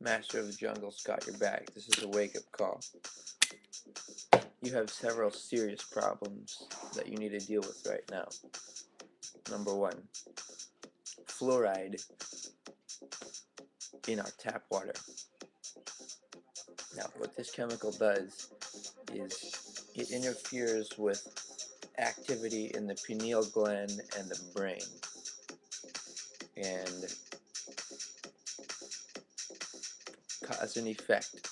Master of the Jungle's got your back. This is a wake-up call. You have several serious problems that you need to deal with right now. Number one, fluoride in our tap water. Now, what this chemical does is it interferes with activity in the pineal gland and the brain. And cause and effect.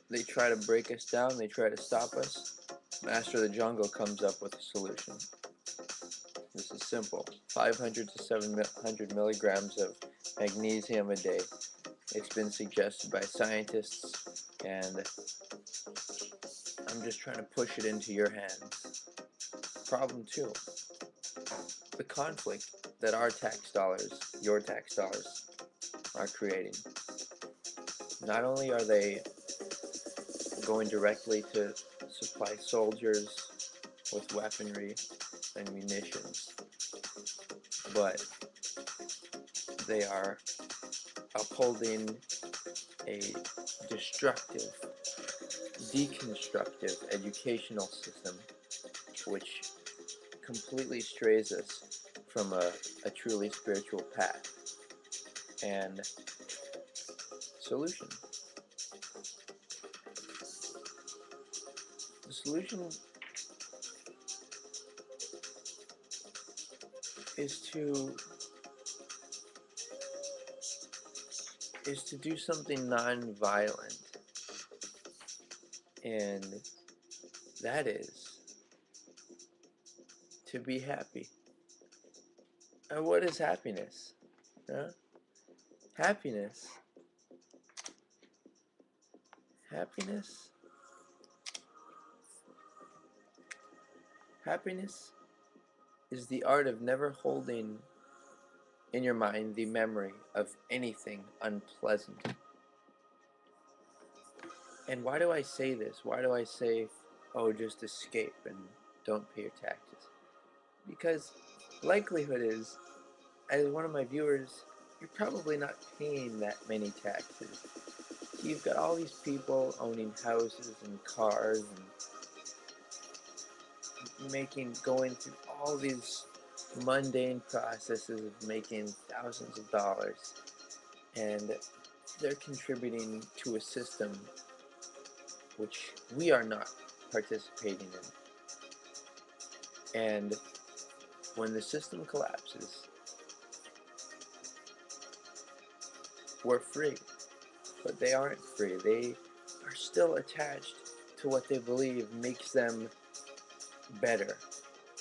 They try to break us down, they try to stop us. Master of the Jungle comes up with a solution. This is simple. 500 to 700 milligrams of magnesium a day. It's been suggested by scientists, and I'm just trying to push it into your hands. Problem 2. The conflict that our tax dollars, your tax dollars, are creating. Not only are they going directly to supply soldiers with weaponry and munitions, but they are upholding a destructive, deconstructive educational system which completely strays us from a truly spiritual path. And solution. The solution is to do something non-violent, and that is to be happy. And what is happiness? Huh? Happiness. Happiness. Happiness is the art of never holding in your mind the memory of anything unpleasant. And why do I say this? Why do I say, oh, just escape and don't pay your taxes? Because likelihood is, as one of my viewers, you're probably not paying that many taxes. So you've got all these people owning houses and cars and going through all these mundane processes of making thousands of dollars, and they're contributing to a system which we are not participating in. And when the system collapses, we're free. But they aren't free. They are still attached to what they believe makes them better.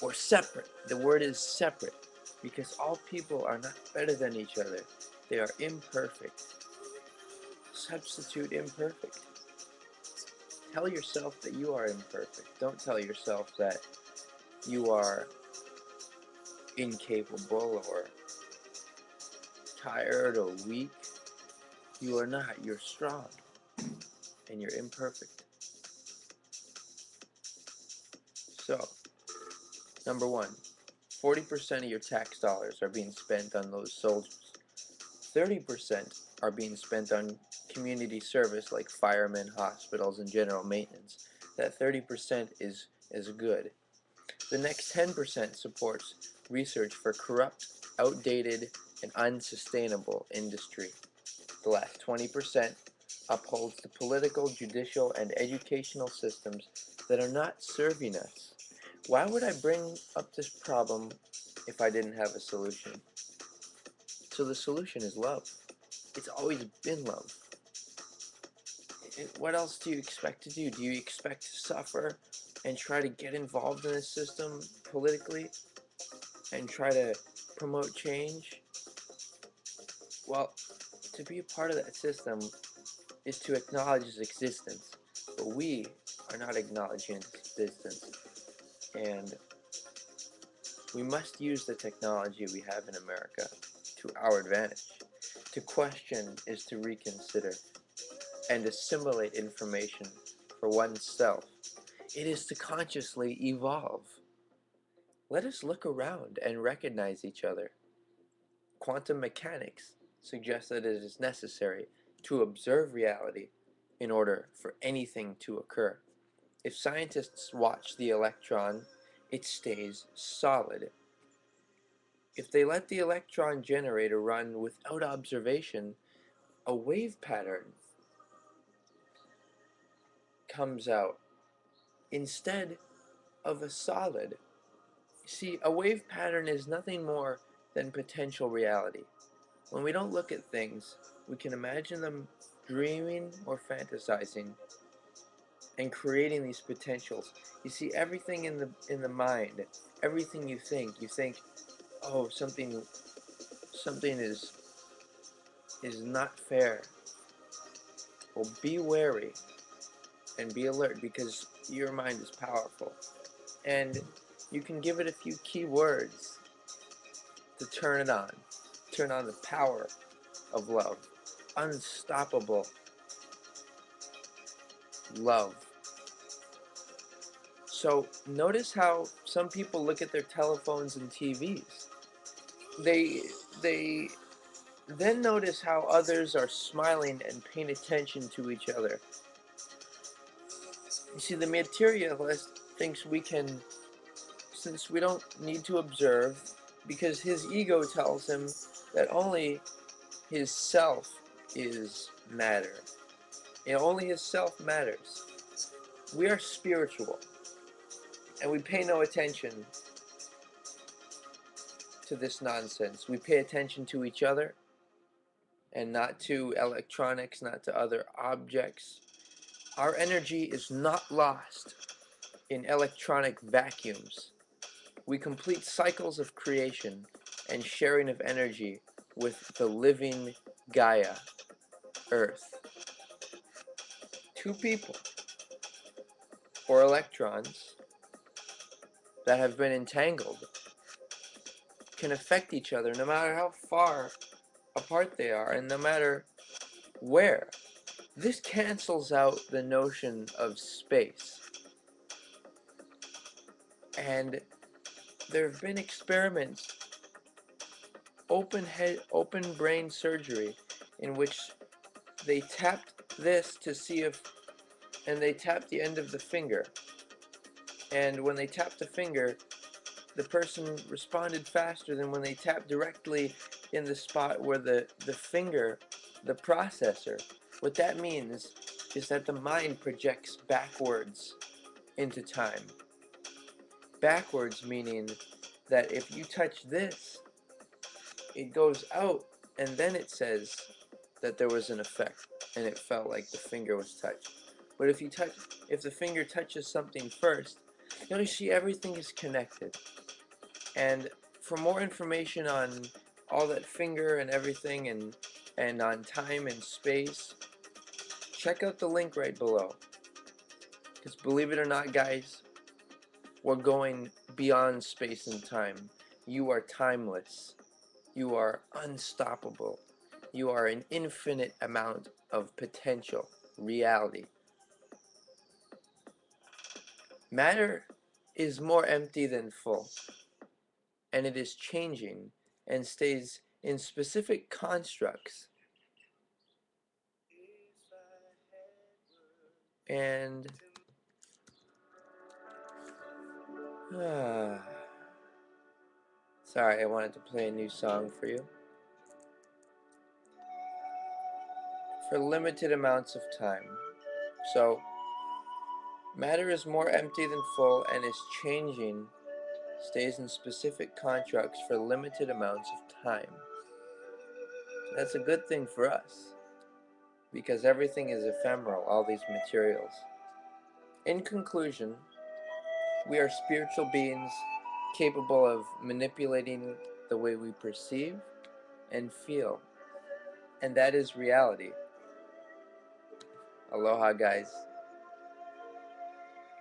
Or separate. The word is separate. Because all people are not better than each other. They are imperfect. Substitute imperfect. Tell yourself that you are imperfect. Don't tell yourself that you are incapable or tired or weak. You are not. You're strong. And you're imperfect. So, number one, 40% of your tax dollars are being spent on those soldiers. 30% are being spent on community service like firemen, hospitals, and general maintenance. That 30% is good. The next 10% supports research for corrupt, outdated, and unsustainable industry. The last 20% upholds the political, judicial, and educational systems that are not serving us. Why would I bring up this problem if I didn't have a solution? So the solution is love. It's always been love. What else do you expect to do? Do you expect to suffer and try to get involved in the system politically and try to promote change? Well, to be a part of that system is to acknowledge its existence, but we are not acknowledging its existence, and we must use the technology we have in America to our advantage. To question is to reconsider and assimilate information for oneself. It is to consciously evolve. Let us look around and recognize each other. Quantum mechanics suggests that it is necessary to observe reality in order for anything to occur. If scientists watch the electron, it stays solid. If they let the electron generator run without observation, a wave pattern comes out instead of a solid. See, a wave pattern is nothing more than potential reality. When we don't look at things, we can imagine them dreaming or fantasizing and creating these potentials. You see, everything in the mind, everything you think, oh, something is not fair. Well, be wary and be alert, because your mind is powerful. And you can give it a few key words to turn it on. Turn on the power of love. Unstoppable love. So notice how some people look at their telephones and TVs. They then notice how others are smiling and paying attention to each other. You see, the materialist thinks we can, since we don't need to observe, because his ego tells him that only his self is matter. And only his self matters. We are spiritual, and we pay no attention to this nonsense. We pay attention to each other and not to electronics, not to other objects. Our energy is not lost in electronic vacuums. We complete cycles of creation and sharing of energy with the living Gaia, Earth. Two people, or electrons, that have been entangled can affect each other no matter how far apart they are and no matter where. This cancels out the notion of space. And there have been experiments, open brain surgery, in which they tapped this to see if, and they tapped the end of the finger. And when they tapped the finger, the person responded faster than when they tapped directly in the spot where the finger, the processor. What that means is that the mind projects backwards into time. Backwards meaning that if you touch this, it goes out and then it says that there was an effect and it felt like the finger was touched. But if the finger touches something first, you see everything is connected. And for more information on all that finger and everything, and on time and space, check out the link right below. Because believe it or not, guys, we're going beyond space and time. You are timeless. You are unstoppable. You are an infinite amount of potential, reality. Matter is more empty than full, and it is changing and stays in specific constructs. And sorry, I wanted to play a new song for you. For limited amounts of time. So, matter is more empty than full and is changing, stays in specific constructs for limited amounts of time. That's a good thing for us, because everything is ephemeral, all these materials. In conclusion, we are spiritual beings capable of manipulating the way we perceive and feel, and that is reality. Aloha, guys.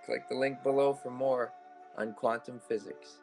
Click the link below for more on quantum physics.